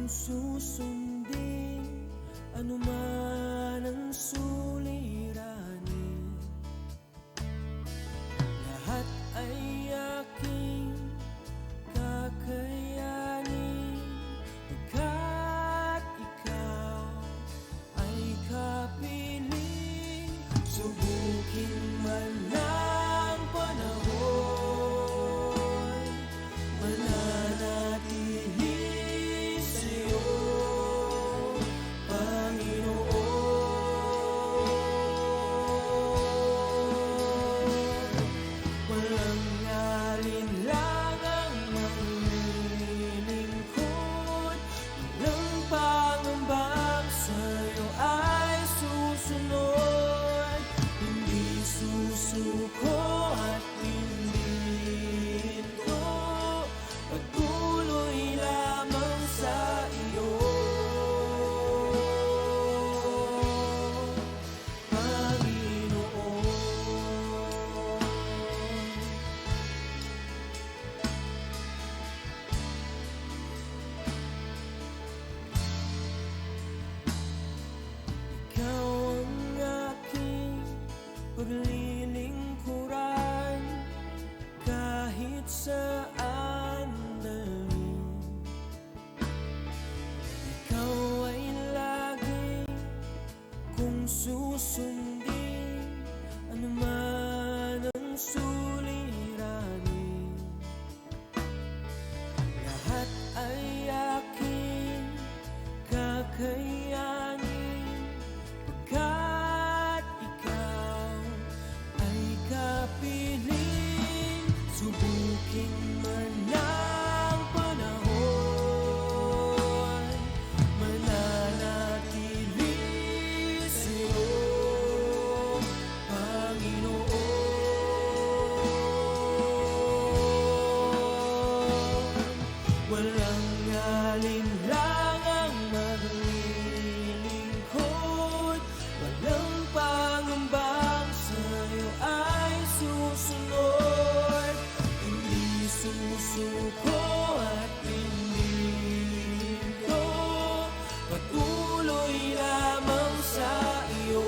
susundin anuman ang suliranin, lahat ay aking kakayanin, pagkat ikaw ay kapiling. Subukin man ng panahon, mananatili sa'yo, Panginoon. Walang alinlangang maglilingkod, walang pangambang sa'yo ay susunod. Hindi susuko at hindi hinto, patuloy lamang sa iyo, Panginoon. Ikaw ang aking paglilingkuran, kahit saan dalhin. Ikaw ay lagi kung susundin anuman ang suliranin, lahat ay aking kakayanin, pagkat ikaw ay kapiling. Subukin man ng panahon, mananatili sa'yo, Panginoon. Walang alinlangang maglilingkod, walang pangambang sa'yo ay susunod. Hindi susuko at hindi hinto, patuloy lamang sa iyo.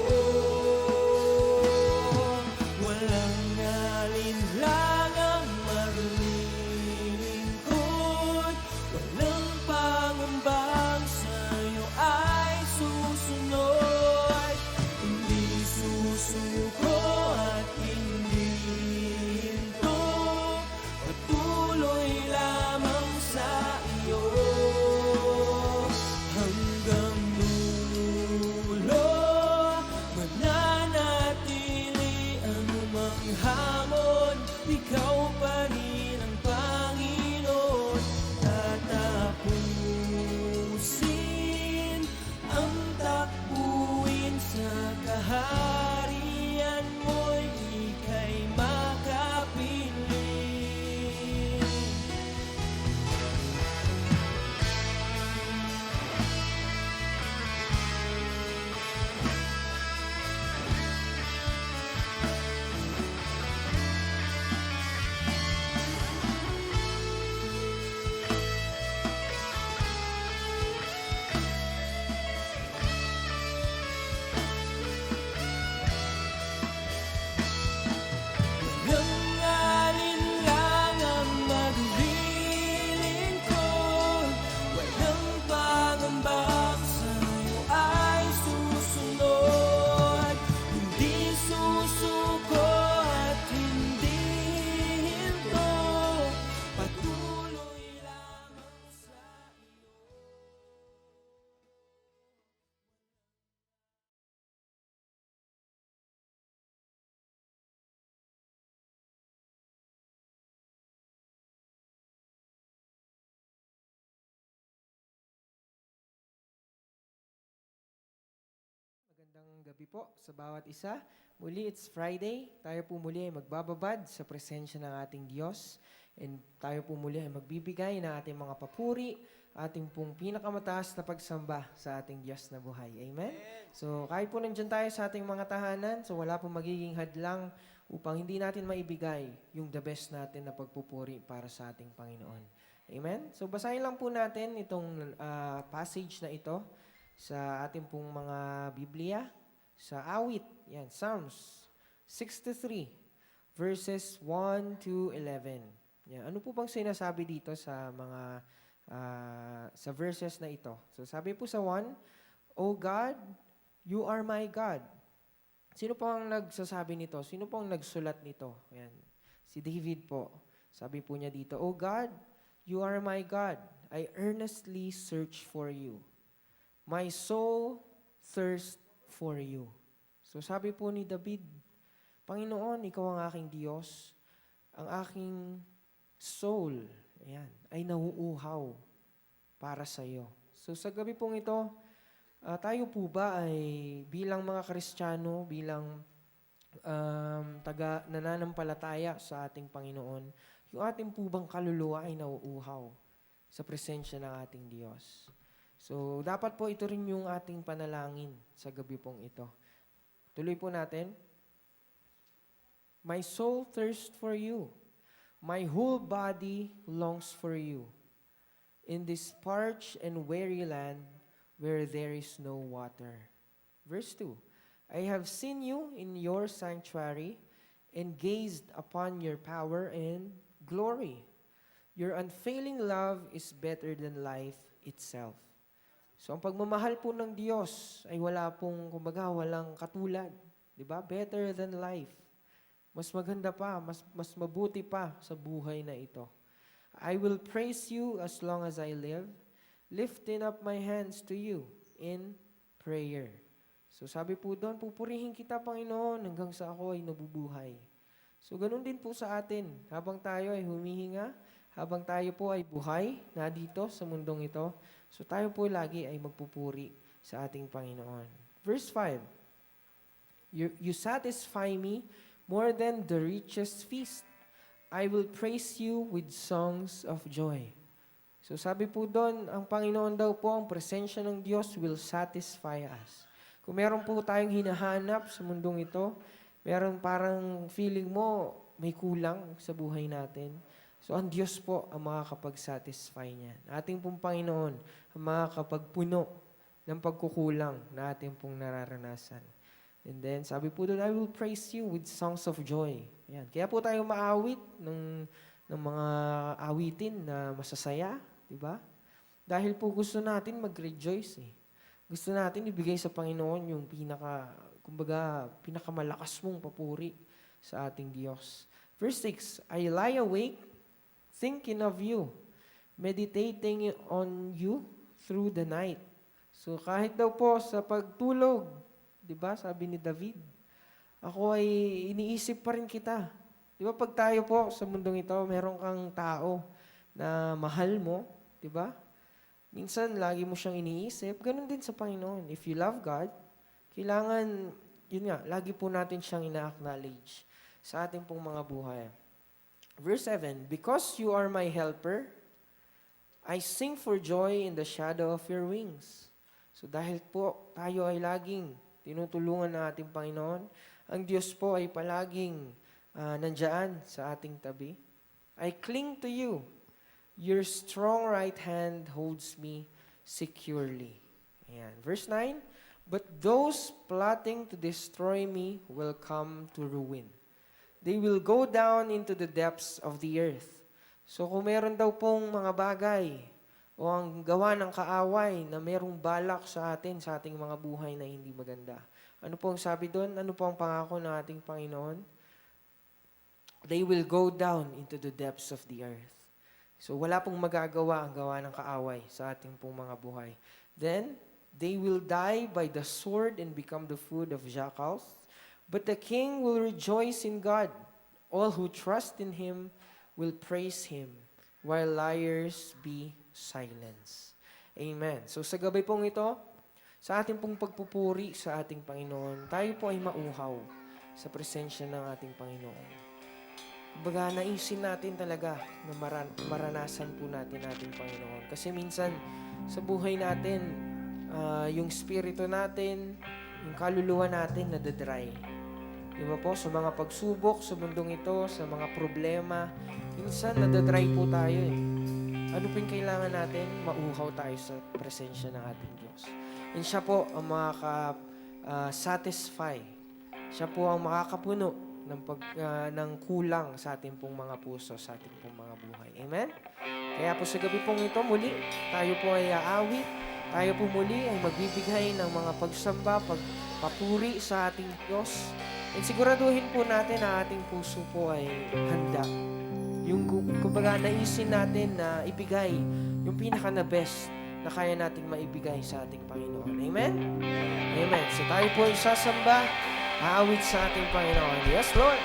Walang alinlangang maglilingkod, walang pangambang sa'yo ay susunod. Hindi susuko at hindi hinto, patuloy lamang sa iyo, hanggang dulo. Mananatili anumang hamon, ikaw pa rin ang Panginoon. Tatapusin ang takbuhin sa kaharian mo'y ika'y makapiling. Walang alinlangang maglilingkod, walang pangambang sa'yo ay susunod. Hindi susuko at hindi hinto, patuloy lamang sa iyo. Magandang gabi po sa bawat isa. Muli, it's Friday. Tayo po muli ay magbababad sa presensya ng ating Diyos. And tayo po muli ay magbibigay ng ating mga papuri, ating pong pinakamataas na pagsamba sa ating Diyos na buhay. Amen? So, kahit po nandiyan tayo sa ating mga tahanan, so wala po magiging hadlang upang hindi natin maibigay yung the best natin na pagpupuri para sa ating Panginoon. Amen? So basahin lang po natin itong passage na ito sa ating pong mga Biblia, sa awit, yan, Psalms 63, verses 1 to 11. Yan. Ano po bang sinasabi dito sa mga sa verses na ito? So sabi po sa 1, O God, you are my God. Sino po ang nagsasabi nito? Sino po ang nagsulat nito? Yan. Si David po. Sabi po niya dito, O God, you are my God. I earnestly search for you. My soul thirsts for you. So sabi po ni David, Panginoon, ikaw ang aking Diyos. Ang aking soul, ayan, ay nauuhaw para sa iyo. So sa gabi pong ito, tayo po ba ay bilang mga Kristiyano, bilang nananampalataya sa ating Panginoon, yung ating po bang kaluluwa ay nauuhaw sa presensya ng ating Diyos? So, dapat po ito rin yung ating panalangin sa gabi pong ito. Tuloy po natin. My soul thirsts for you. My whole body longs for you. In this parched and weary land, where there is no water. Verse 2, I have seen you in your sanctuary and gazed upon your power and glory. Your unfailing love is better than life itself. So ang pagmamahal po ng Diyos ay walang katulad. Diba? Better than life. Mas maganda pa, mas mabuti pa sa buhay na ito. I will praise you as long as I live, lifting up my hands to you in prayer. So sabi po doon, pupurihin kita, Panginoon, hanggang sa ako ay nabubuhay. So ganun din po sa atin, habang tayo ay humihinga, habang tayo po ay buhay na dito sa mundong ito, so tayo po lagi ay magpupuri sa ating Panginoon. Verse 5, You satisfy me more than the richest feast. I will praise you with songs of joy. So sabi po doon, ang Panginoon daw po, ang presensya ng Diyos will satisfy us. Kung meron po tayong hinahanap sa mundong ito, meron parang feeling mo may kulang sa buhay natin. So ang Diyos po ang makakapag-satisfy niyan. Ating pong Panginoon ang makakapagpuno ng pagkukulang na ating pong nararanasan. And then sabi po doon, I will praise you with songs of joy. Yan. Kaya po tayo maawit ng mga awitin na masasaya. Diba? Dahil po gusto natin mag-rejoice eh. Gusto natin ibigay sa Panginoon yung pinakamalakas mong papuri sa ating Diyos. Verse 6, I lie awake, thinking of you, meditating on you through the night. So kahit daw po sa pagtulog, diba, sabi ni David, ako ay iniisip pa rin kita. Diba pag tayo po sa mundong ito, meron kang tao na mahal mo, diba? Minsan, lagi mo siyang iniisip. Ganun din sa Panginoon. If you love God, kailangan, lagi po natin siyang ina-acknowledge sa ating pong mga buhay. Verse 7, Because you are my helper, I sing for joy in the shadow of your wings. So dahil po tayo ay laging tinutulungan ng ating Panginoon, ang Diyos po ay palaging nandyan sa ating tabi. I cling to you. Your strong right hand holds me securely. Ayan. Verse 9, But those plotting to destroy me will come to ruin. They will go down into the depths of the earth. So kung meron daw pong mga bagay o ang gawa ng kaaway na merong balak sa atin, sa ating mga buhay na hindi maganda. Ano po ang sabi doon? Ano po ang pangako ng ating Panginoon? They will go down into the depths of the earth. So wala pong magagawa ang gawa ng kaaway sa ating pong mga buhay. Then, they will die by the sword and become the food of jackals. But the king will rejoice in God. All who trust in Him will praise Him, while liars be silenced. Amen. So sa gabi pong ito, sa ating pong pagpupuri sa ating Panginoon, tayo po ay mauhaw sa presensya ng ating Panginoon. Kumbaga, naisin natin talaga na maranasan po natin ating Panginoon. Kasi minsan, sa buhay natin, yung spirito natin, yung kaluluwa natin, nadadry. Di ba po? Sa mga pagsubok, sa mundong ito, sa mga problema, minsan nadadry po tayo eh. ano po yung kailangan natin? Mauhaw tayo sa presensya ng ating Diyos. And siya po ang makaka-satisfy. Siya po ang makakapuno ng kulang sa ating pong mga puso, sa ating pong mga buhay. Amen? Kaya po sa gabi pong ito, muli, tayo po ay aawit. Tayo po muli ay magbibigay ng mga pagsamba, pagpapuri sa ating Diyos. And siguraduhin po natin na ating puso po ay handa. Yung kumbaga naisin natin na ibigay yung pinaka na best na kaya nating maibigay sa ating Panginoon. Amen? Amen. So tayo po ay sasamba, aawit sa ating Panginoon. Yes, Lord.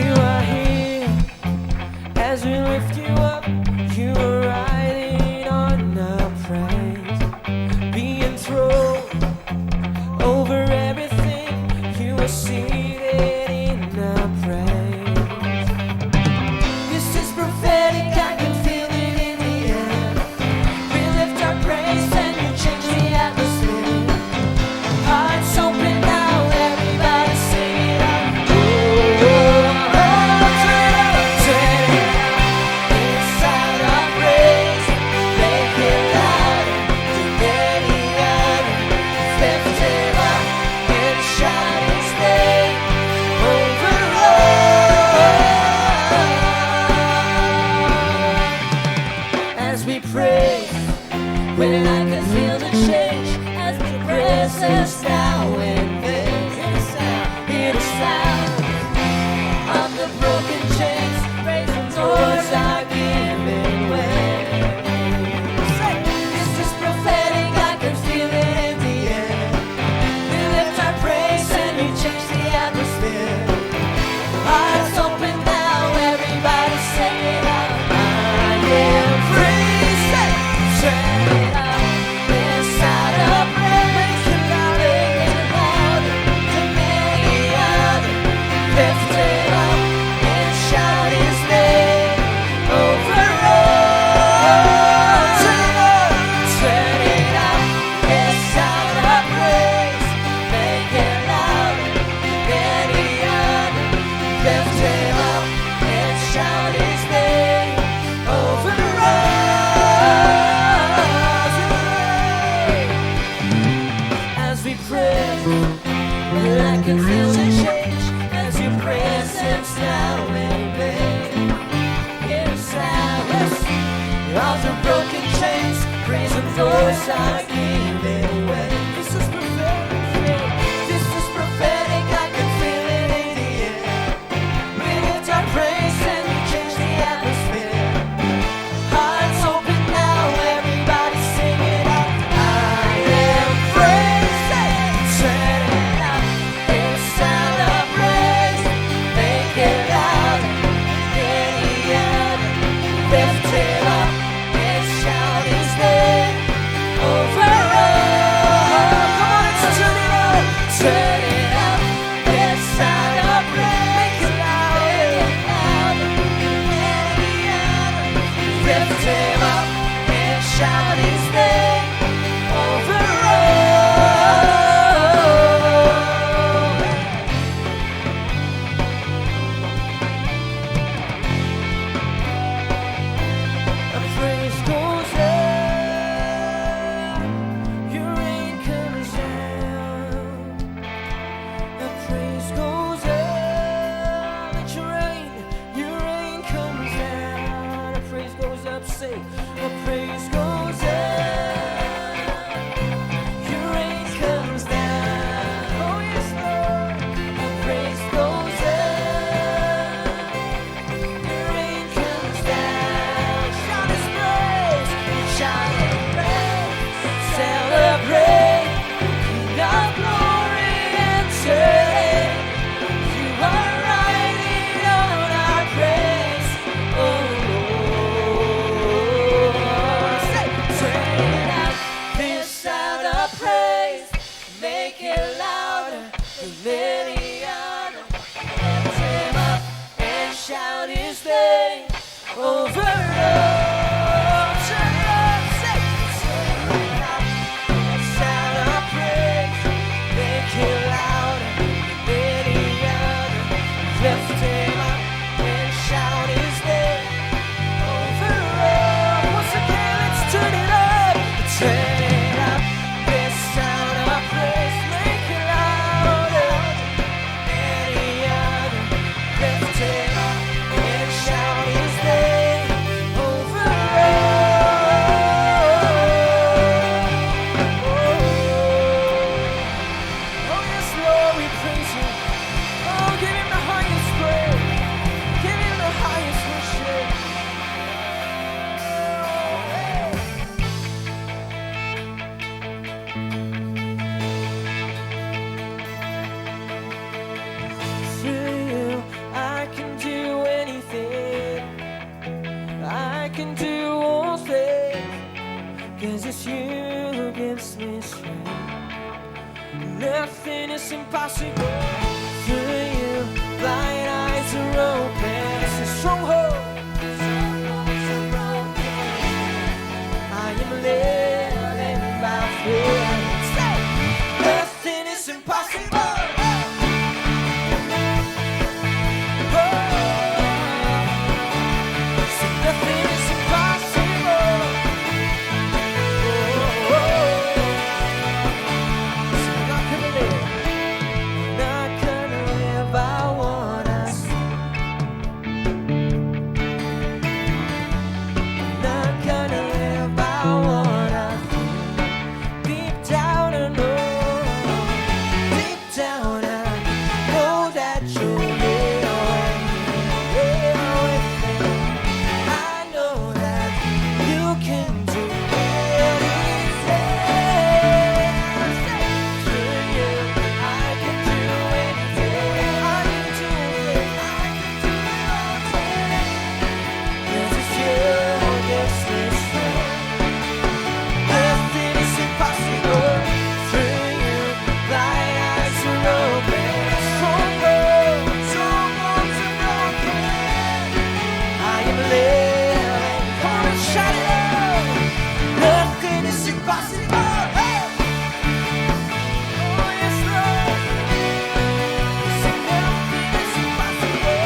You are here as we lift you up. You are riding on our praise, being thrown over everything. You are seated in our praise. This is prophetic, I can feel it in the air. We lift our praise and you change the atmosphere. Hearts open now, everybody sing it out. When I can feel the change as the presence now and then. Hear the sound of the broken chains, praising doors are giving way. This is prophetic, I can feel it in the air. We lift our praise and we change the atmosphere. Hearts open now, everybody sing it out. I am free. I can feel the change as your presence now and then. Hear the sound of the broken chains, praising doors are giving way. This is prophetic. This is prophetic. I can feel it in the air. We lift our praise and we change the atmosphere. Hearts open now, everybody sing it out. I am praised. Shout his name over all. A praise goes up, your rain comes down. A praise goes up, let your rain comes down. A praise goes up, say, a praise goes up. 'cause you gives me strength. Nothing is impossible through you. Blind eyes are open. It's a stronghold. I am living by faith. Say, nothing is impossible. Say, nothing is impossible. So I'm not gonna live. Not gonna live. I wanna see. Not gonna live. I wanna feel. Deep down I know. Deep down I know that you're here with me. I know that you can do anything. Through you, I can do anything. I can do it. I can do it. 'Cause it's you who gives me strength. Nothing is impossible through you. Blind eyes are open. Strongholds are broken. I am living. Come on and shout it out. Nothing is impossible. Hey! Oh yes, Lord. Say nothing is impossible.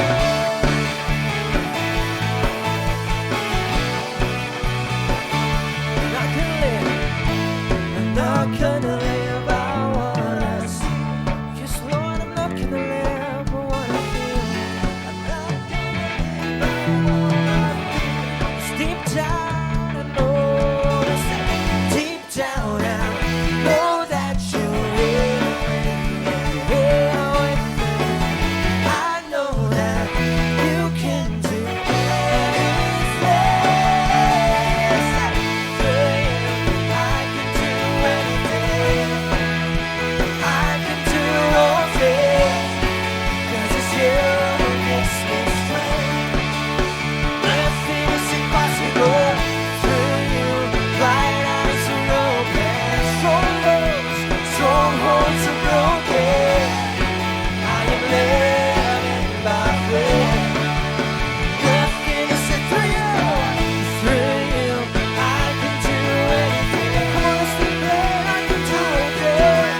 Not gonna live. I'm not gonna live. I wanna see. Yes, Lord, I'm not gonna live. I wanna feel. I'm not gonna live. I wanna feel. 'Cause deep down I know. Deep down I know that you're here with me. I know that you can do anything. I can do anything. I can do all things. 'Cause it's you who gives me strength. Nothing is impossible through you. Blind eyes are open. Strongholds are broken. I am living by faith. Nothing is through you. Through you, I can do anything. Come on, let's declare I can do anything.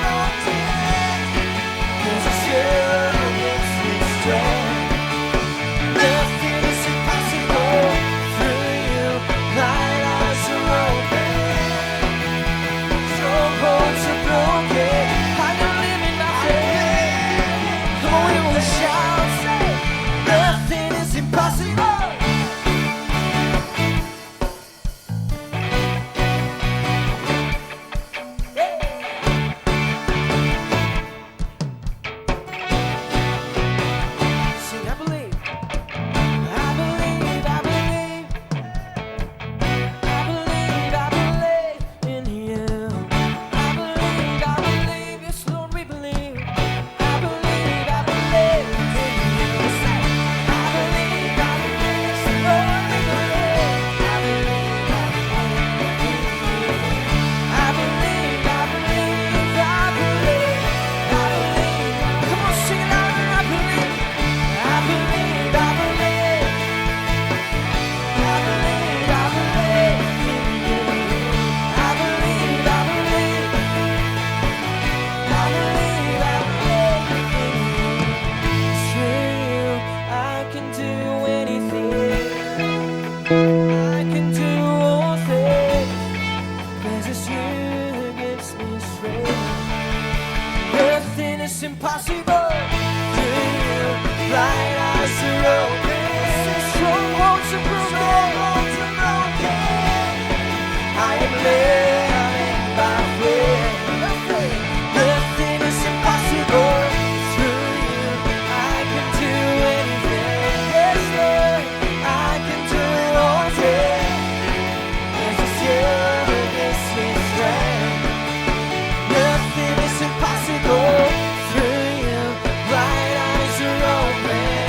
'Cause it's you who gives me strength. Nothing is impossible through you. Blind eyes are open. Strongholds are broken. I am living by faith. Come on, we will shout, say, nothing is impossible. Sing, I believe. I believe, I believe. I believe, I believe in you. I believe, yes, Lord, we believe. I believe in you. Say, I believe, Lord, we believe. I believe, I believe, I believe, I believe, I believe. Come on, sing it louder. I believe, I believe, I believe. I believe, I believe in you. I believe, I believe. I believe, I believe in you. Through you, I can do anything. I can do all things. 'Cause it's you who gives me strength. Nothing is impossible through you. Blind eyes are open. Strongholds are broken. I am living by faith. Nothing is impossible through you. I can do anything. Yes, Lord, I can do all things. 'Cause it's you who gives me strength. Nothing is impossible through you. Blind eyes are open.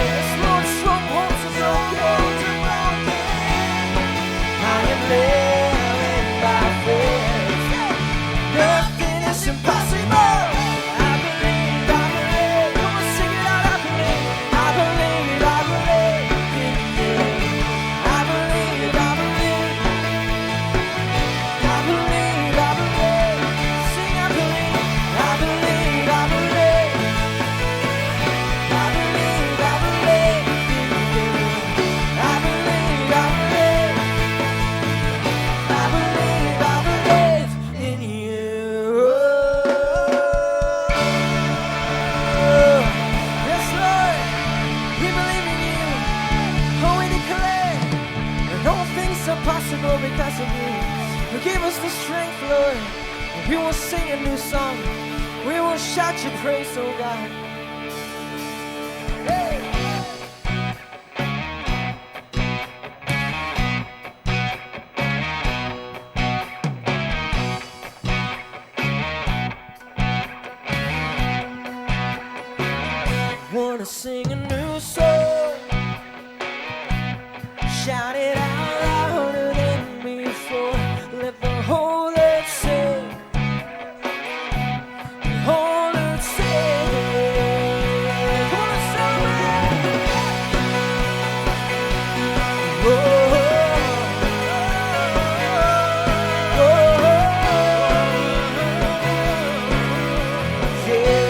shout your praise, oh God. Hey. Wanna sing a new song, shout it out louder than before. Let the whole earth sing, the whole earth sing. Wanna celebrate? Oh, oh, oh, yeah.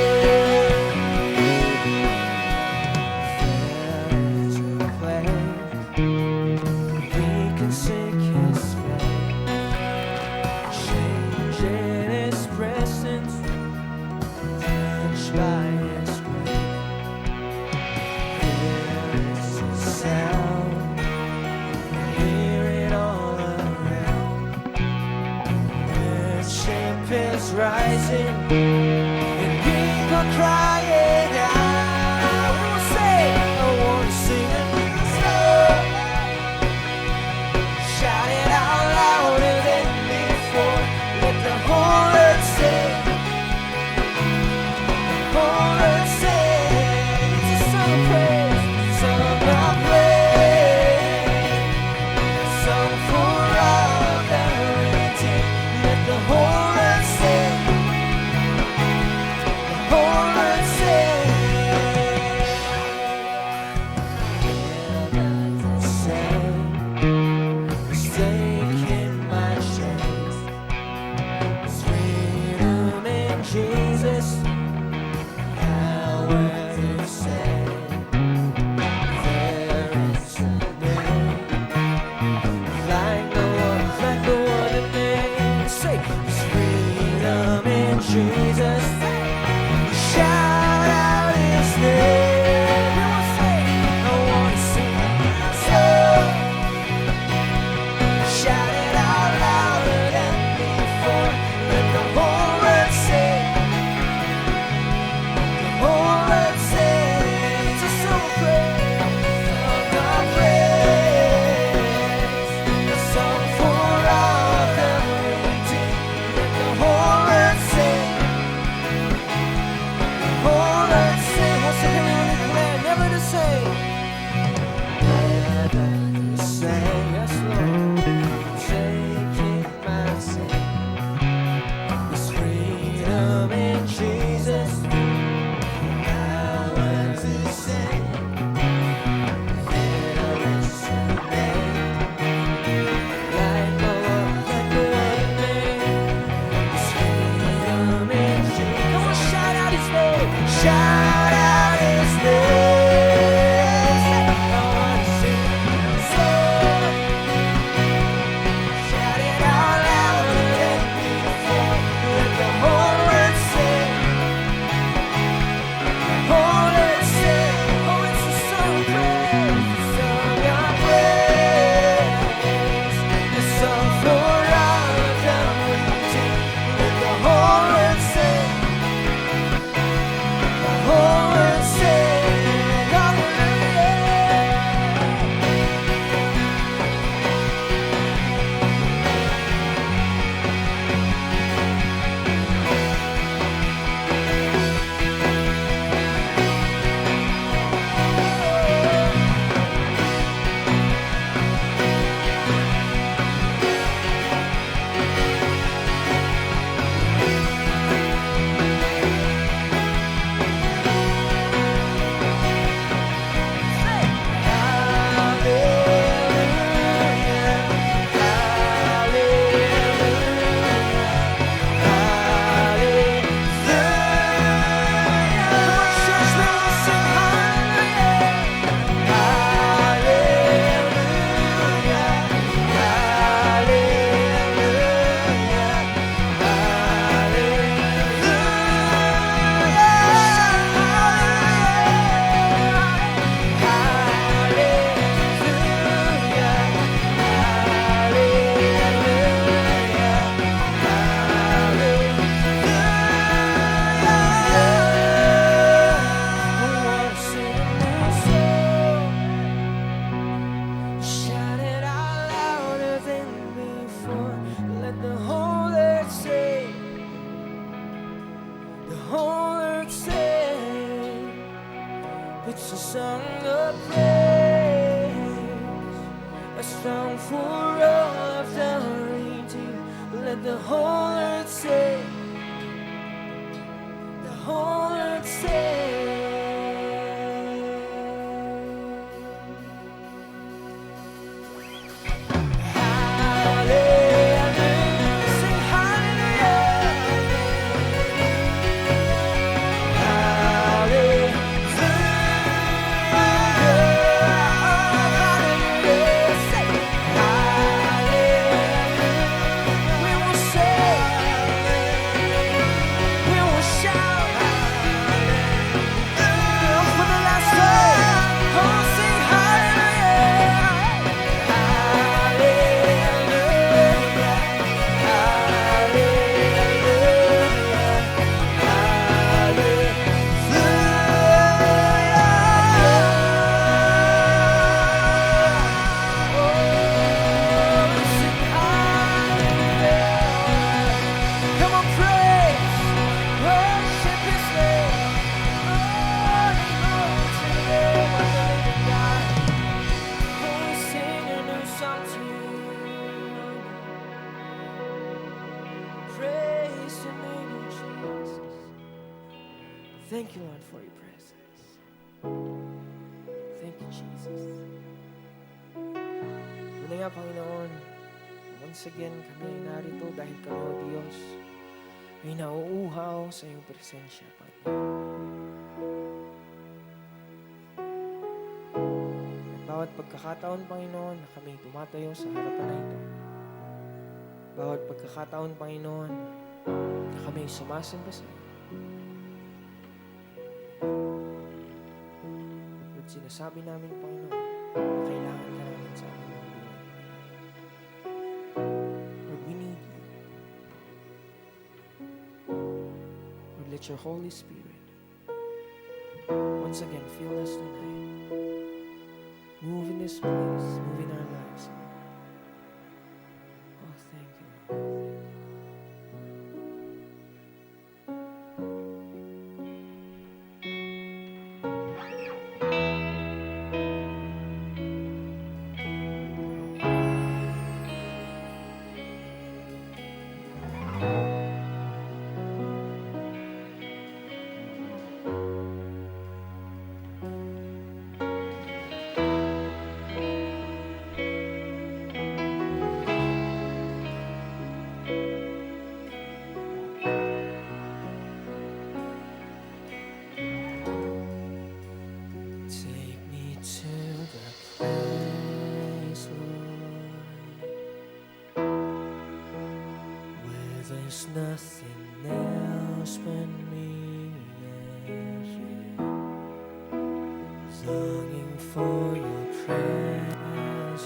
It's a song of praise, a song for all of eternity. Let the whole earth say, the whole earth say. Thank you, Lord, for your presence. Thank you, Jesus. Tunay nga, Panginoon, once again, kami narito dahil kami, O Diyos, ay nauuhaw sa iyong presensya, Panginoon. At bawat pagkakataon, Panginoon, na kami tumatayo sa harapan na ito, bawat pagkakataon, Panginoon, na kami sumasamba sa iyo, sinasabi namin, Panginoon, na kailangan ka namin sa aming mga buhay. Lord, we need you. Lord, let your Holy Spirit once again fill us tonight. Move in this place, move in our lives, Lord. Oh, thank you, Lord. There's nothing else but me and you, longing for your presence.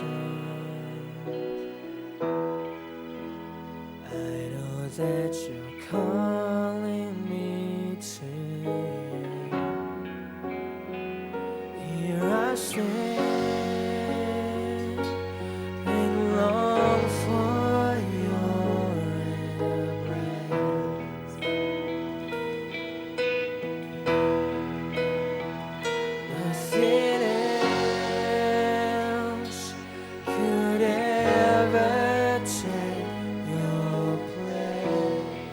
I know that you're calling me to you. Here I stand and long for your embrace. Nothing else could ever take your place.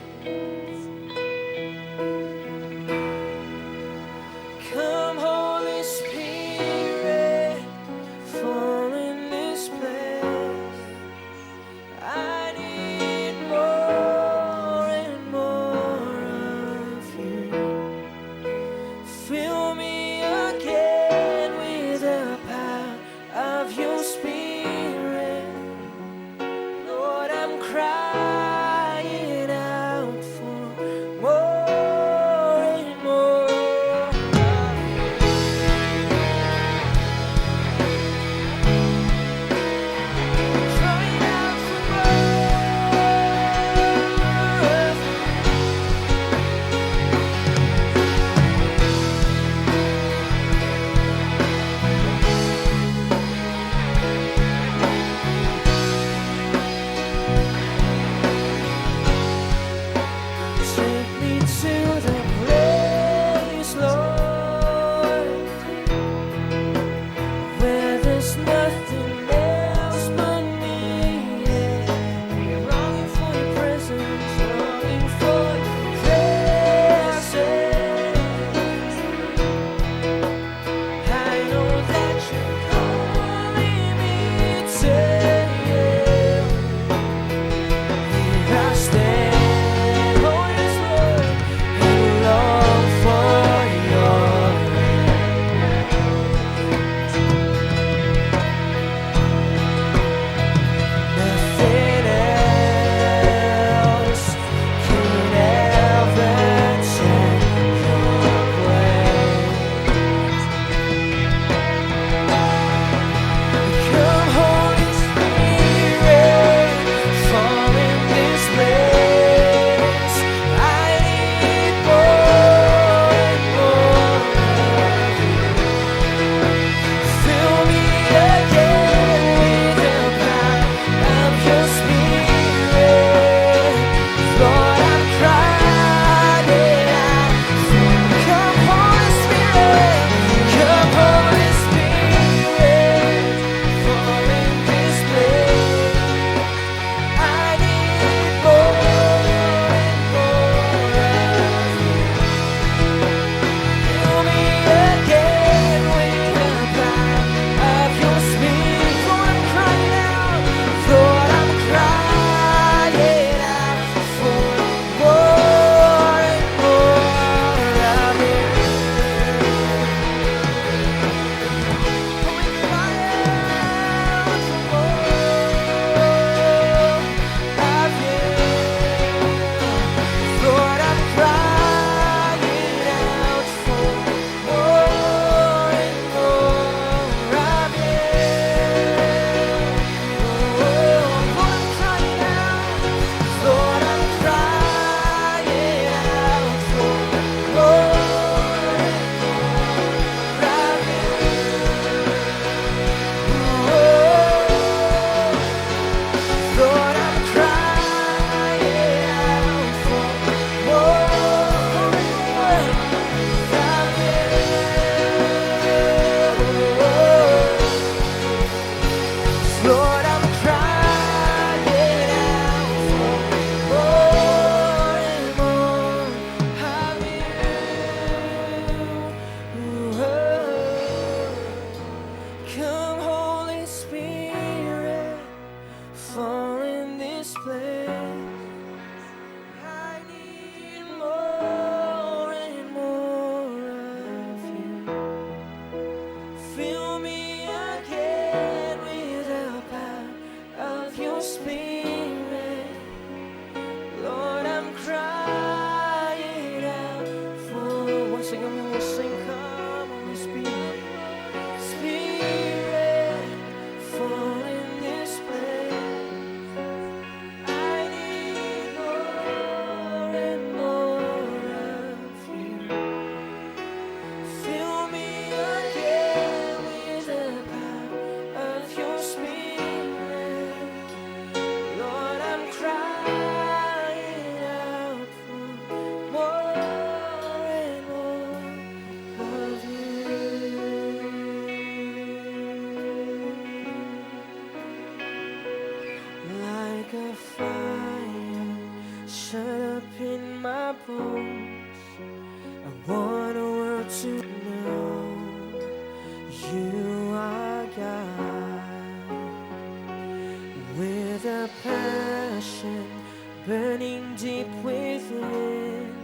burning deep within.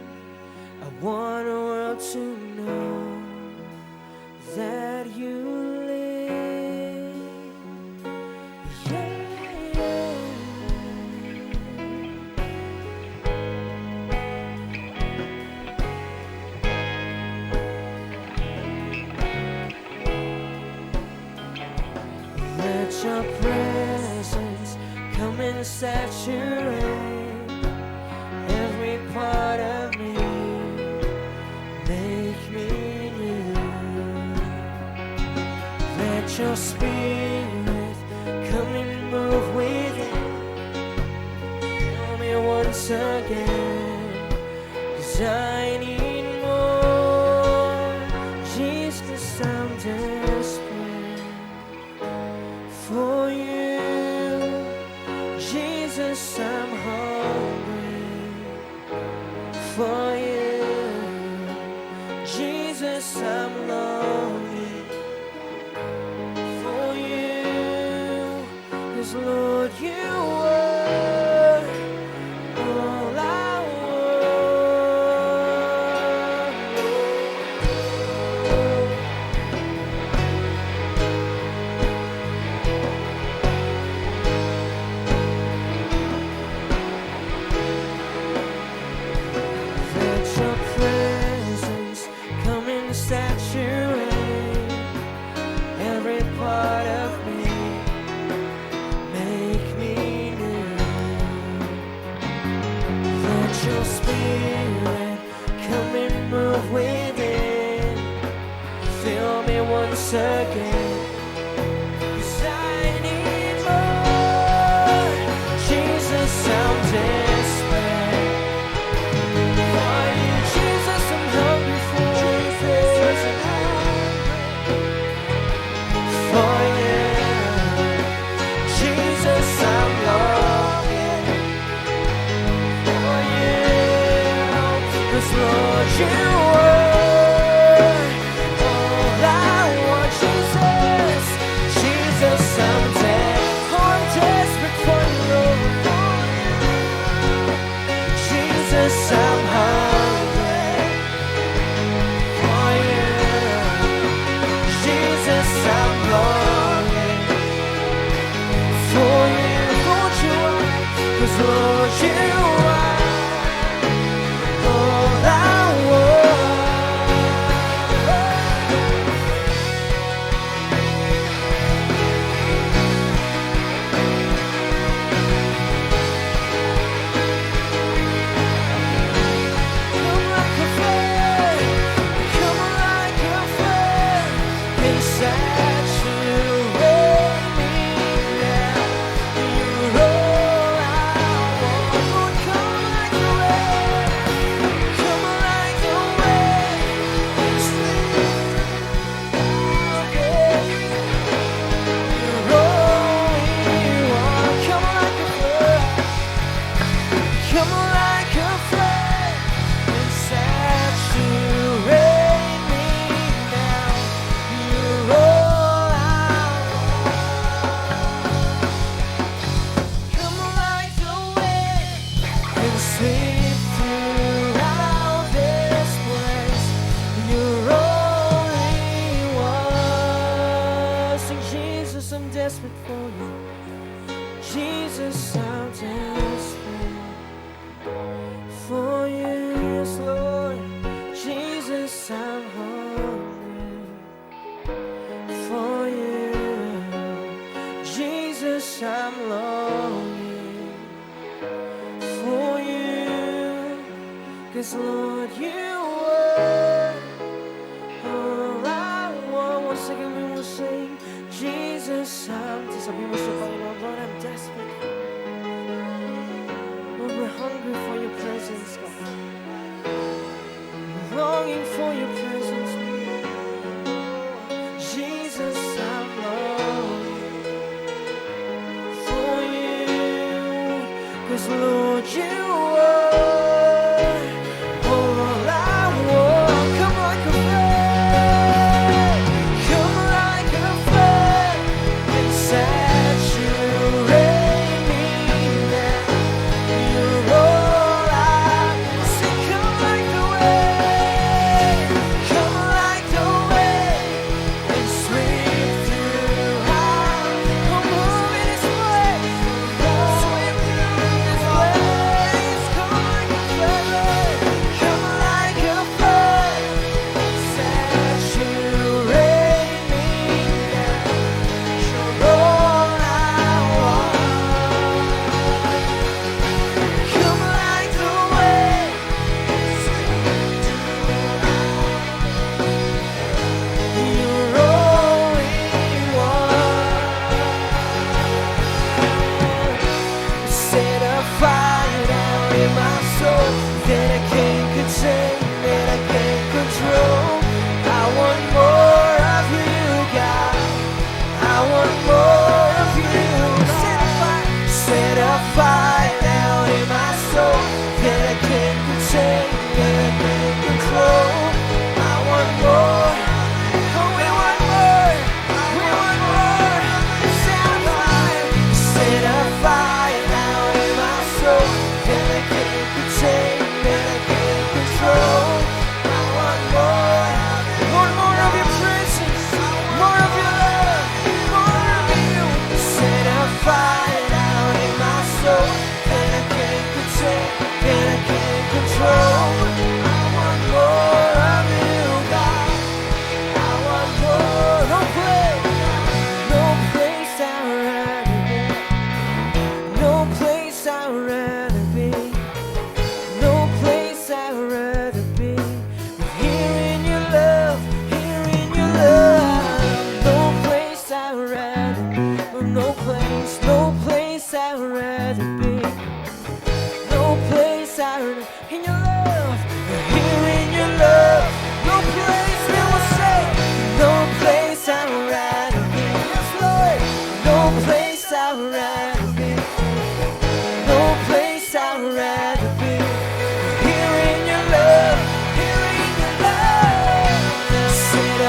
I want the world to know that you live. Yeah. Let your presence come and saturate every part of me. Make me new. Let your spirit come and move within. Fill me once again, 'cause I need more. Jesus, I'm desperate for you. Jesus, I'm hungry for you. Jesus, I'm longing for you. 'Cause Lord, you are all I Let your presence come and saturate every part of me. Make me new. Let your spirit come and move within. Fill me once again, 'cause I need more. Jesus, I'm desperate for you. Jesus, I'm hungry for you. For you. Jesus, I'm longing for you. 'Cause Lord, you are all I want. Jesus, Jesus, I'm desperate for you, Lord. Jesus, I'm hungry for you. Jesus, I'm longing for you. Lord, you are, 'cause Lord, you are all I want. Come like a flood, come like a flood, and saturate me now. You're all I want. Lord, come like a wave, come like a wave, and sweep again. You're all we want. Come like a flood, come like a flood, and saturate me now. You're all I want. Come like a wave, and sweep throughout this place. You're all we want. Sing, Jesus, I'm desperate for you. Jesus, I'm desperate for you. Yes, Lord. Jesus, I'm hungry for you. Jesus, I'm longing for you. 'Cause Lord, you are all I want. Once again we will sing, Jesus, I'm desperate. Sabi mo siya, Panginoon, Lord, I'm desperate. Lord, we're hungry for your presence, God. We're longing for your presence, Lord. Jesus, I'm longing for you. 'Cause Lord, you are all I want. Come like a flood, come like a flood, and saturate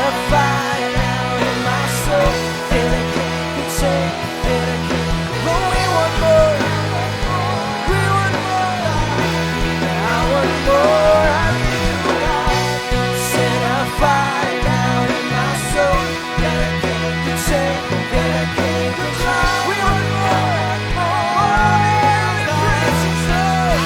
a fire down in my soul that I can't contain, that I can't. Oh, we want more. We want more. I want more of you, God. Set a fire down in my soul that I can't contain, that I can't control. We want more. More of your presence, Lord.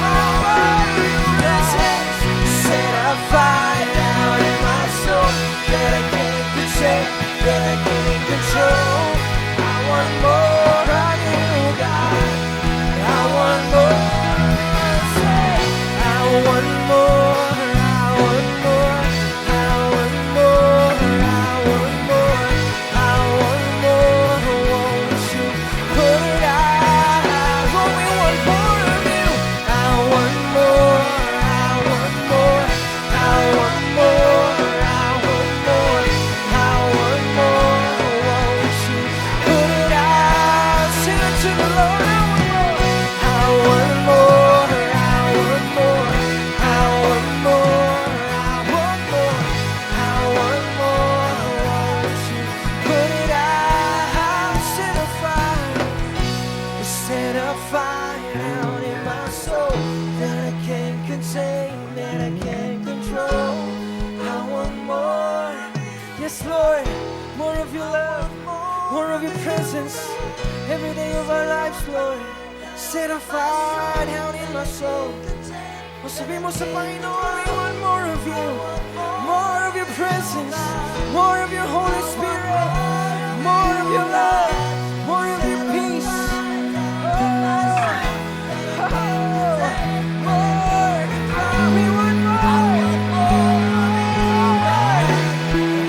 More of your presence. Set a fire down in my soul that I can't contain, that I can't control. I want more of you, God. I want more. Say, I want more. I want more. I want more. I want more. I want more. Won't you put it out? Oh, we want more of you. I want more. I want more. I want more. I want more. I want more. Won't you put it out? Sing it to the Lord. I want more. I want more. I want more. I want more. I want more. Won't you put it out? Set a fire. Set a fire down in my soul that I can't contain, that I can't control. I want more. Yes, Lord. More of your love, more of your presence every day of our lives, Lord. Set a fire down in my soul. O sabihin mo sa Panginoon, we want more of you, more of your presence, more of your Holy Spirit, more of your love, more of your peace. More. We want more.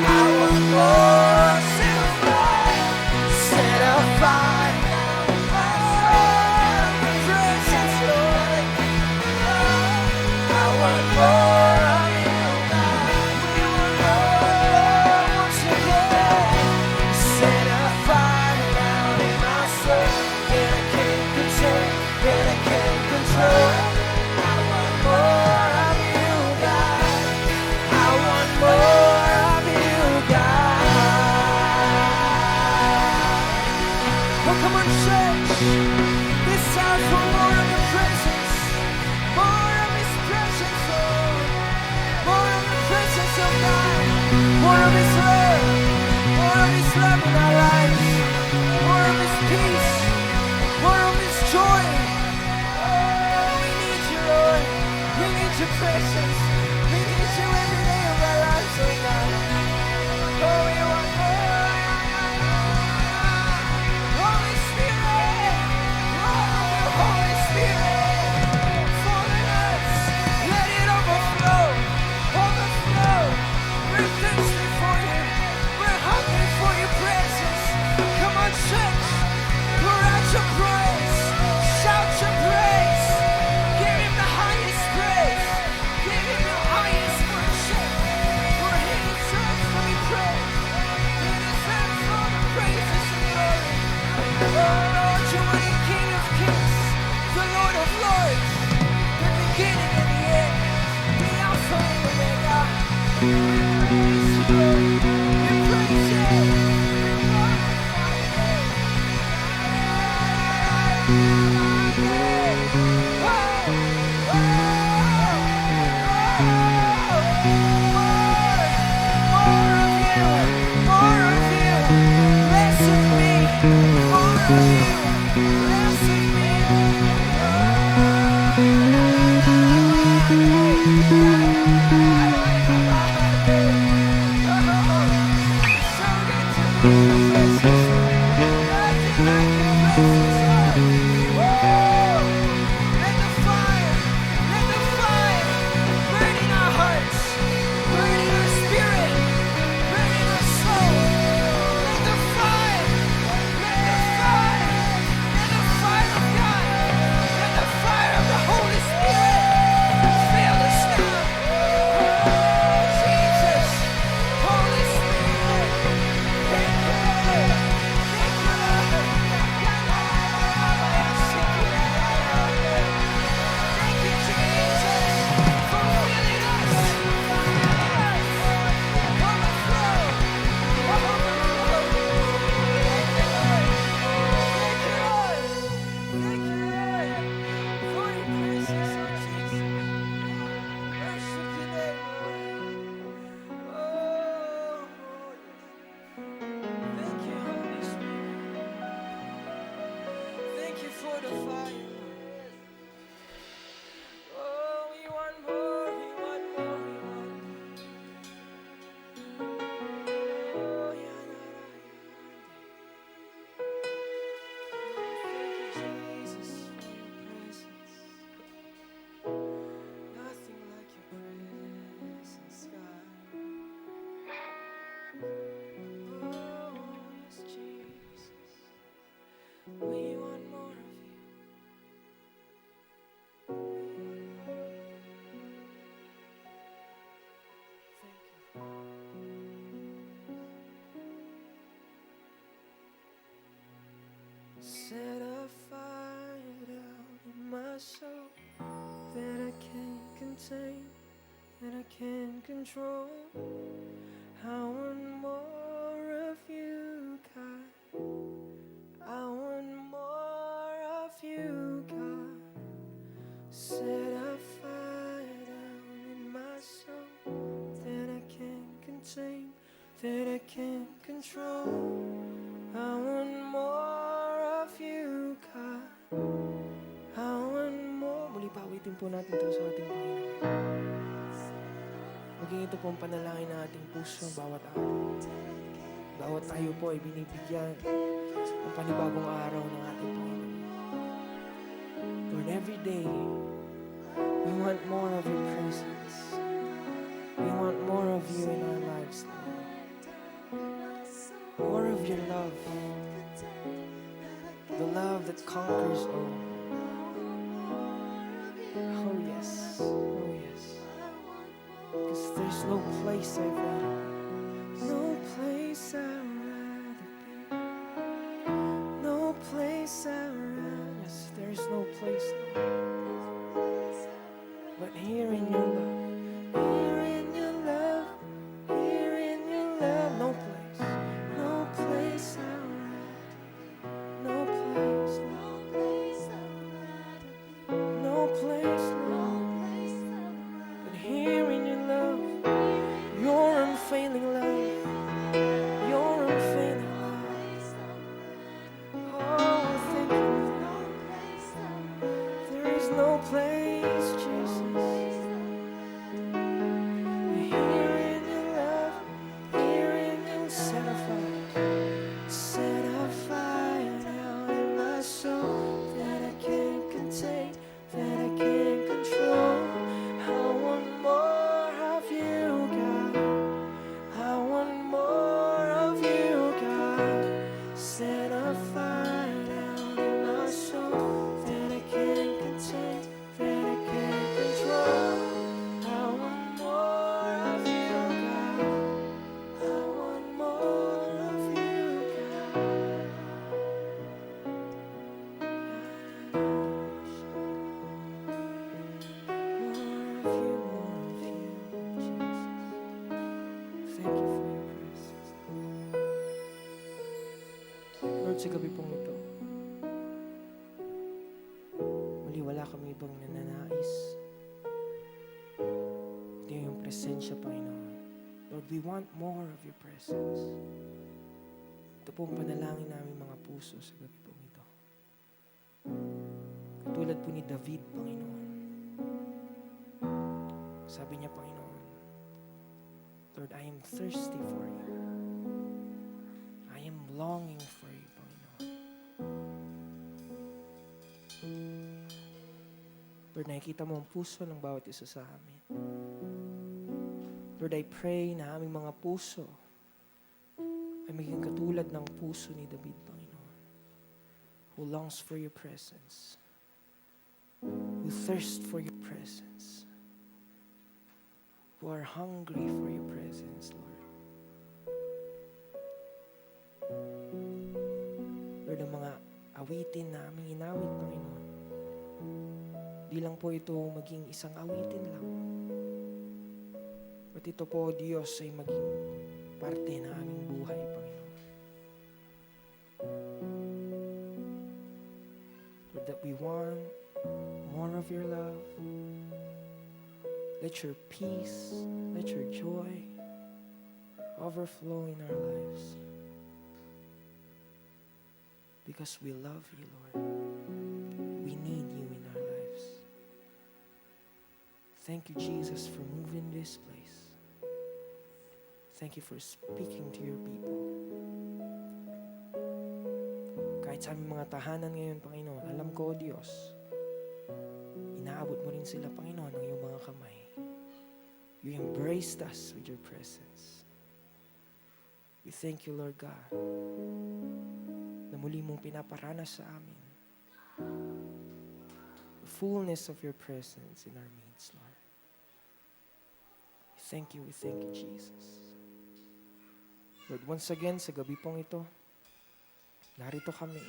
I want more. Set a fire. Presence, Lord. I want more of you, God. We want more once again. Set a fire down in my soul that I can't contain, that I can't control. I want more of you, God. I want more of you, God. Oh, come on, church. This time for more of your presence, more of His presence, Lord. More of the presence of God, more of His love, more of His love in our lives, more of His peace, more of His joy. Oh, we need you, Lord. We need your presence. We need you every day of our lives, oh God. Oh, we want more. Holy Spirit, Holy Spirit, fall in us. Let it overflow, overflow. We're thirsty for you. We're hungry for your presence. Come on, church. Pour out your praise. Shout your praise. Give Him the highest praise. Give Him the highest worship. For He deserves to be praised. He deserves all the praises and glory. Oh Lord, you are the King of Kings, the Lord of Lords, the beginning and the end, the Alpha and Omega. We praise you, Lord. We praise you. We more of you, less of me. More of you, less of me. So good to be in your presence. Nothing like your presence, Lord. Woo! Let the fire burn in our hearts, burn in our spirit, burn in our soul. Let the fire of God, let the fire of the Holy Spirit fill us now. Oh, Jesus, Holy Spirit, take care. my soul that I can't contain, that I can't control. I want more of you, God. I want more of you, God. Set a fire down in my soul that I can't contain, that I can't control. I want more of you, God. I want more. Muli pa, awitin po natin ito sa ating Panginoon. Maging ito po ang panalangin ng ating puso bawat araw. Bawat tayo po ay binibigyan ng panibagong araw ng ating Panginoon. Lord, every day, we want more of your presence. We want more of you in our lives, Lord. More of your love. The love that conquers all. Oh yes, oh yes. Because there's no place I'd rather be. No place I'd rather be. No place I'd rather. Yes, there's no place, Lord. But here in your love. Here in your love. Here in your love. No place. No place I'd rather. No place. No place, Lord. But here in your love, your unfailing love, your unfailing love. Oh, thank you, Lord. There is no place, Jesus. Here in your love, here in your set a fire down in my soul that I can't contain, that I can't control. I want more of you, God. I want more of you, God. Set a fire down in my soul that I can't contain, that I can't control. I want more of you, God. I want more of you, God. More of you, Jesus. Thank you for your presence. Lord, sa gabi pong ito, muli wala kami ibang nananais. Ito yung presensya, Panginoon. Lord, we want more of your presence. Ito po ang panalangin namin mga puso sa gabi pong ito. Katulad po ni David, Panginoon. Sabi niya, Panginoon, Lord, I am thirsty for you. I am longing for you, Panginoon. Lord, nakikita mo ang puso ng bawat isa sa amin. Lord, I pray na aming mga puso ay maging katulad ng puso ni David, Panginoon, who longs for your presence, who thirsts for your presence, who are hungry for your presence, Lord. Lord, ang mga awitin na aming inawit, Panginoon, di lang po ito maging isang awitin lang. But ito po, Diyos, ay maging parte na aming buhay, Panginoon. Lord, that we want more of your love. Let your peace, let your joy overflow in our lives. Because we love you, Lord. We need you in our lives. Thank you, Jesus, for moving this place. Thank you for speaking to your people. Kahit sa aming mga tahanan ngayon, Panginoon, alam ko, Diyos, inaabot mo rin sila, Panginoon, ng iyong mga kamay. You embraced us with your presence. We thank you, Lord God, na muli mong pinaparanas sa amin the fullness of your presence in our midst, Lord. We thank you, Jesus. Lord, once again, sa gabi pong ito, narito kami.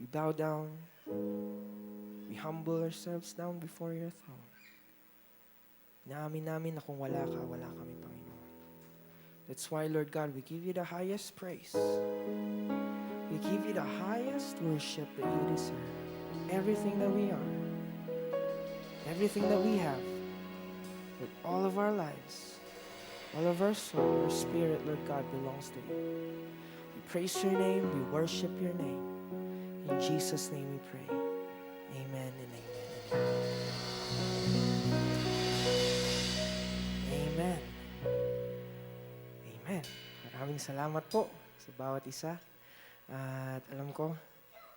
We bow down We humble ourselves down before your throne. Inaamin namin na kung wala ka, wala kami, Panginoon. That's why, Lord God, we give you the highest praise. We give you the highest worship that you deserve. Everything that we are, everything that we have, with all of our lives, all of our soul, our spirit, Lord God, belongs to you. We praise your name, we worship your name. In Jesus' name we pray. Amen and amen and amen. Amen. Amen. Maraming salamat po sa bawat isa. At alam ko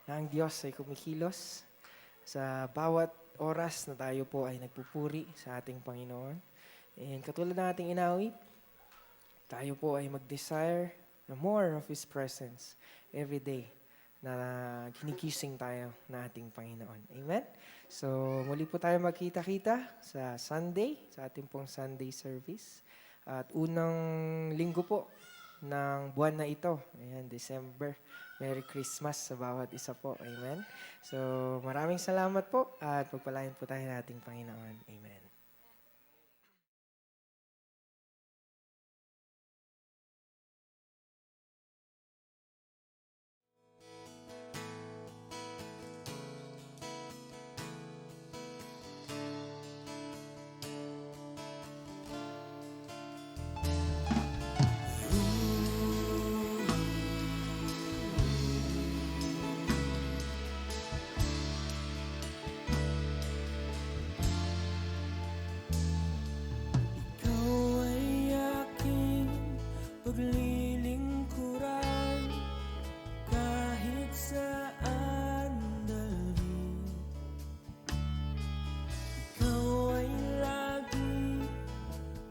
na ang Diyos ay kumikilos sa bawat oras na tayo po ay nagpupuri sa ating Panginoon. And katulad ng ating inawit, tayo po ay mag-desire na more of His presence every day na ginigising tayo na ating Panginoon. Amen? So, muli po tayo magkita-kita sa Sunday, sa ating pong Sunday service. At unang linggo po ng buwan na ito. Ayan, December. Merry Christmas sa bawat isa po. Amen? So, maraming salamat po at pagpalain po tayo ng ating Panginoon. Amen. Paglilingkuran kahit saan dalhin. Ikaw ay lagi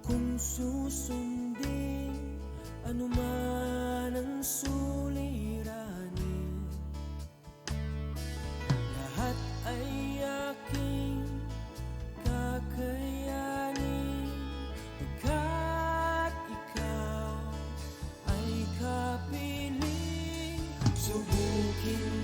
kong susundin, anuman ang suliranin. Lahat ay aking kakayanin, pagkat ikaw ay kapiling. Subukin